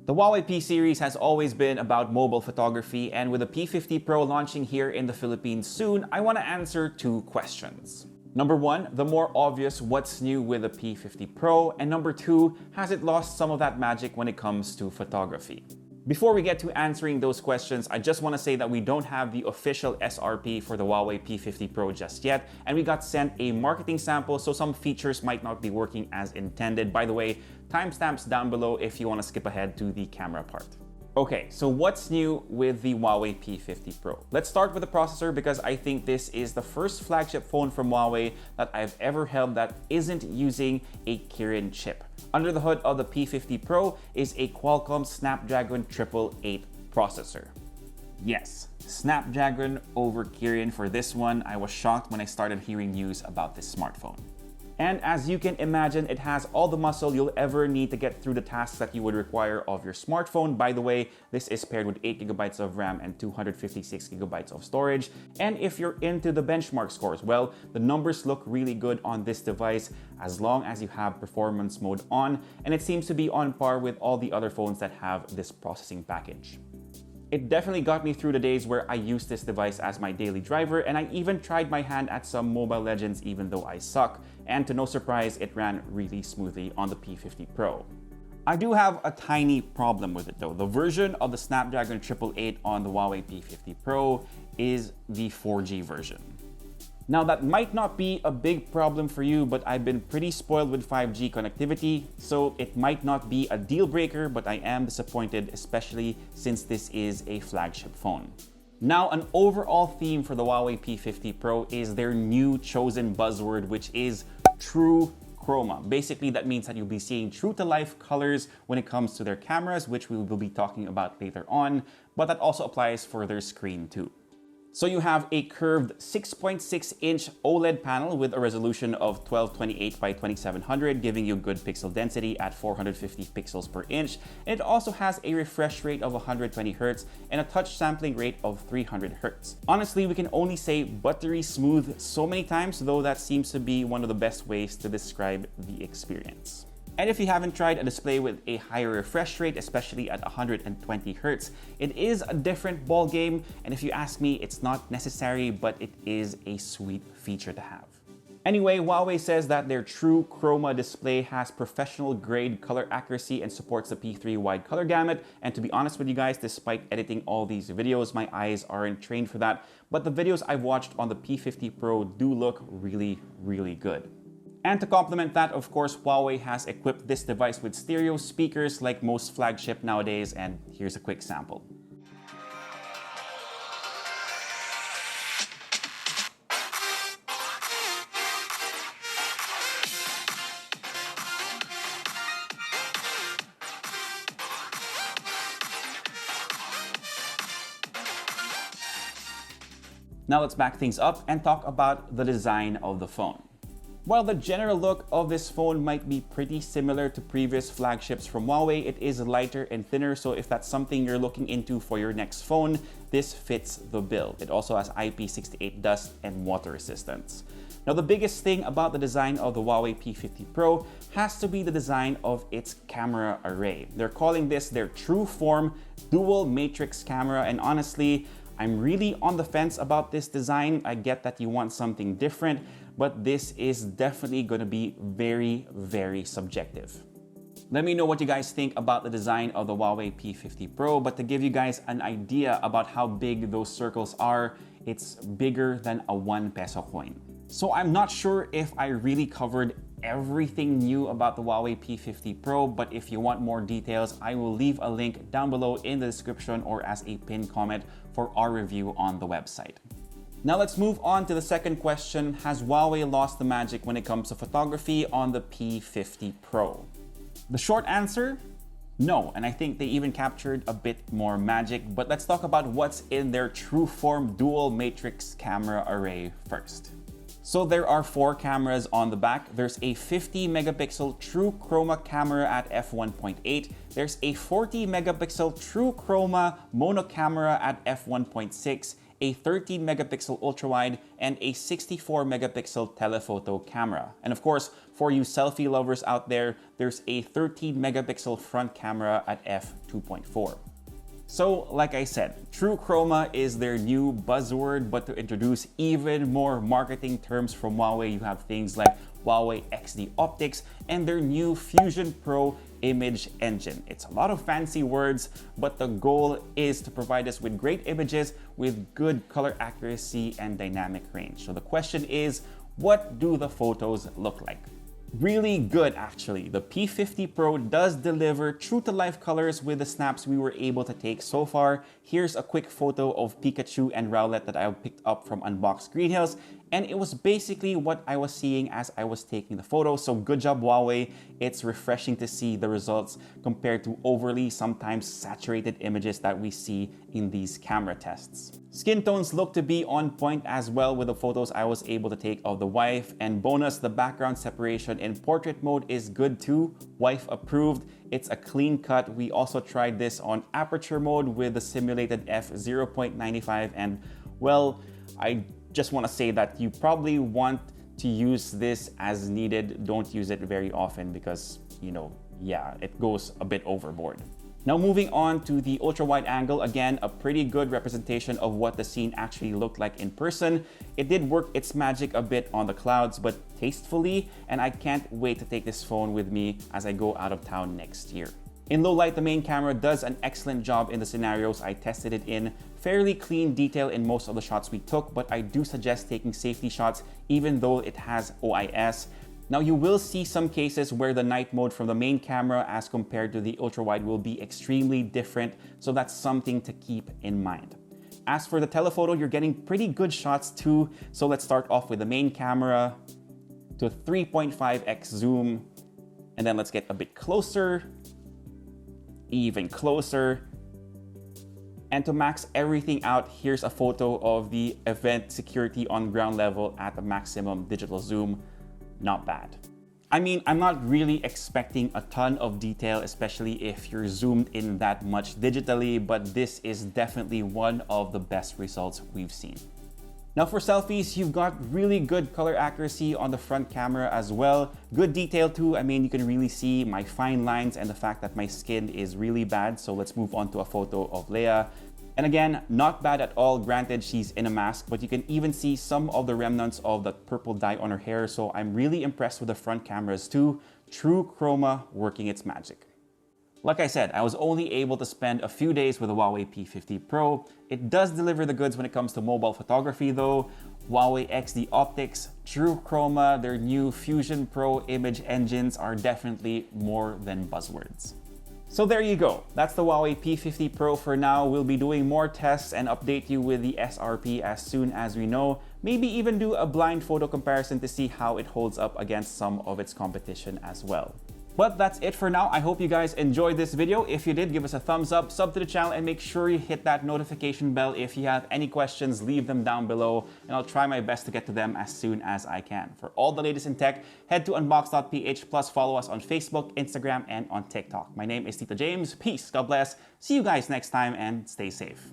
The Huawei P series has always been about mobile photography, and with the P50 Pro launching here in the Philippines soon, I want to answer two questions. Number one, the more obvious what's new with the P50 Pro, and number two, has it lost some of that magic when it comes to photography? Before we get to answering those questions, I just want to say that we don't have the official SRP for the Huawei P50 Pro just yet, and we got sent a marketing sample, so some features might not be working as intended. By the way, timestamps down below if you want to skip ahead to the camera part. Okay, so what's new with the Huawei P50 Pro? Let's start with the processor because I think this is the first flagship phone from Huawei that I've ever held that isn't using a Kirin chip. Under the hood of the P50 Pro is a Qualcomm Snapdragon 888 processor. Yes, Snapdragon over Kirin for this one. I was shocked when I started hearing news about this smartphone. And as you can imagine, it has all the muscle you'll ever need to get through the tasks that you would require of your smartphone. By the way, this is paired with 8GB of RAM and 256GB of storage. And if you're into the benchmark scores, well, the numbers look really good on this device as long as you have performance mode on, and it seems to be on par with all the other phones that have this processing package. It definitely got me through the days where I used this device as my daily driver, and I even tried my hand at some Mobile Legends even though I suck, and to no surprise, it ran really smoothly on the P50 Pro. I do have a tiny problem with it though. The version of the Snapdragon 888 on the Huawei P50 Pro is the 4G version. Now that might not be a big problem for you, but I've been pretty spoiled with 5G connectivity, so it might not be a deal breaker, but I am disappointed, especially since this is a flagship phone. Now, an overall theme for the Huawei P50 Pro is their new chosen buzzword, which is true chroma. Basically, that means that you'll be seeing true-to-life colors when it comes to their cameras, which we will be talking about later on, but that also applies for their screen too. So you have a curved 6.6-inch OLED panel with a resolution of 1228 by 2700, giving you good pixel density at 450 pixels per inch. And it also has a refresh rate of 120 Hz and a touch sampling rate of 300 Hz. Honestly, we can only say buttery smooth so many times, though that seems to be one of the best ways to describe the experience. And if you haven't tried a display with a higher refresh rate, especially at 120 Hz, it is a different ball game. And if you ask me, it's not necessary, but it is a sweet feature to have. Anyway, Huawei says that their True Chroma display has professional grade color accuracy and supports the P3 wide color gamut. And to be honest with you guys, despite editing all these videos, my eyes aren't trained for that. But the videos I've watched on the P50 Pro do look really, really good. And to complement that, of course, Huawei has equipped this device with stereo speakers like most flagship nowadays, and here's a quick sample. Now let's back things up and talk about the design of the phone. While the general look of this phone might be pretty similar to previous flagships from Huawei, it is lighter and thinner, so if that's something you're looking into for your next phone, this fits the bill. It also has IP68 dust and water resistance. Now, the biggest thing about the design of the Huawei P50 Pro has to be the design of its camera array. They're calling this their true form dual matrix camera, and honestly, I'm really on the fence about this design. I get that you want something different, but this is definitely going to be very, very subjective. Let me know what you guys think about the design of the Huawei P50 Pro, but to give you guys an idea about how big those circles are, it's bigger than a 1 peso coin. So I'm not sure if I really covered everything new about the Huawei P50 Pro, but if you want more details, I will leave a link down below in the description or as a pinned comment for our review on the website. Now let's move on to the second question. Has Huawei lost the magic when it comes to photography on the P50 Pro? The short answer, no, and I think they even captured a bit more magic, but let's talk about what's in their true form dual matrix camera array first. So there are 4 cameras on the back. There's a 50 megapixel True Chroma camera at f1.8. There's a 40 megapixel True Chroma mono camera at f1.6. a 13 megapixel ultrawide, and a 64 megapixel telephoto camera. And of course, for you selfie lovers out there, there's a 13 megapixel front camera at f2.4. So, like I said, True Chroma is their new buzzword, but to introduce even more marketing terms from Huawei, you have things like Huawei XD Optics and their new Fusion Pro image engine. It's a lot of fancy words, but the goal is to provide us with great images with good color accuracy and dynamic range. So the question is, what do the photos look like? Really good, actually. The P50 Pro does deliver true-to-life colors with the snaps we were able to take so far. Here's a quick photo of Pikachu and Rowlet that I picked up from Unboxed Green Hills, and it was basically what I was seeing as I was taking the photo. So good job, Huawei. It's refreshing to see the results compared to overly, sometimes saturated images that we see in these camera tests. Skin tones look to be on point as well with the photos I was able to take of the wife, and bonus, the background separation in portrait mode is good too. Wife approved. It's a clean cut. We also tried this on aperture mode with the simulated f0.95, and well, I just want to say that you probably want to use this as needed. Don't use it very often because, yeah, it goes a bit overboard. Now moving on to the ultra-wide angle, again, a pretty good representation of what the scene actually looked like in person. It did work its magic a bit on the clouds, but tastefully, and I can't wait to take this phone with me as I go out of town next year. In low light, the main camera does an excellent job in the scenarios I tested it in. Fairly clean detail in most of the shots we took, but I do suggest taking safety shots even though it has OIS. Now you will see some cases where the night mode from the main camera as compared to the ultra-wide will be extremely different, so that's something to keep in mind. As for the telephoto, you're getting pretty good shots too, so let's start off with the main camera to 3.5x zoom, and then let's get a bit closer, even closer. And to max everything out, here's a photo of the event security on ground level at the maximum digital zoom. Not bad. I mean, I'm not really expecting a ton of detail, especially if you're zoomed in that much digitally, but this is definitely one of the best results we've seen. Now for selfies, you've got really good color accuracy on the front camera as well. Good detail too. I mean, you can really see my fine lines and the fact that my skin is really bad. So let's move on to a photo of Leia. And again, not bad at all. Granted, she's in a mask, but you can even see some of the remnants of the purple dye on her hair. So I'm really impressed with the front cameras too. True Chroma working its magic. Like I said, I was only able to spend a few days with the Huawei P50 Pro. It does deliver the goods when it comes to mobile photography though. Huawei XD Optics, True Chroma, their new Fusion Pro image engines are definitely more than buzzwords. So there you go. That's the Huawei P50 Pro for now. We'll be doing more tests and update you with the SRP as soon as we know. Maybe even do a blind photo comparison to see how it holds up against some of its competition as well. But that's it for now. I hope you guys enjoyed this video. If you did, give us a thumbs up, sub to the channel, and make sure you hit that notification bell. If you have any questions, leave them down below, and I'll try my best to get to them as soon as I can. For all the latest in tech, head to unbox.ph, plus follow us on Facebook, Instagram, and on TikTok. My name is Tito James. Peace, God bless. See you guys next time, and stay safe.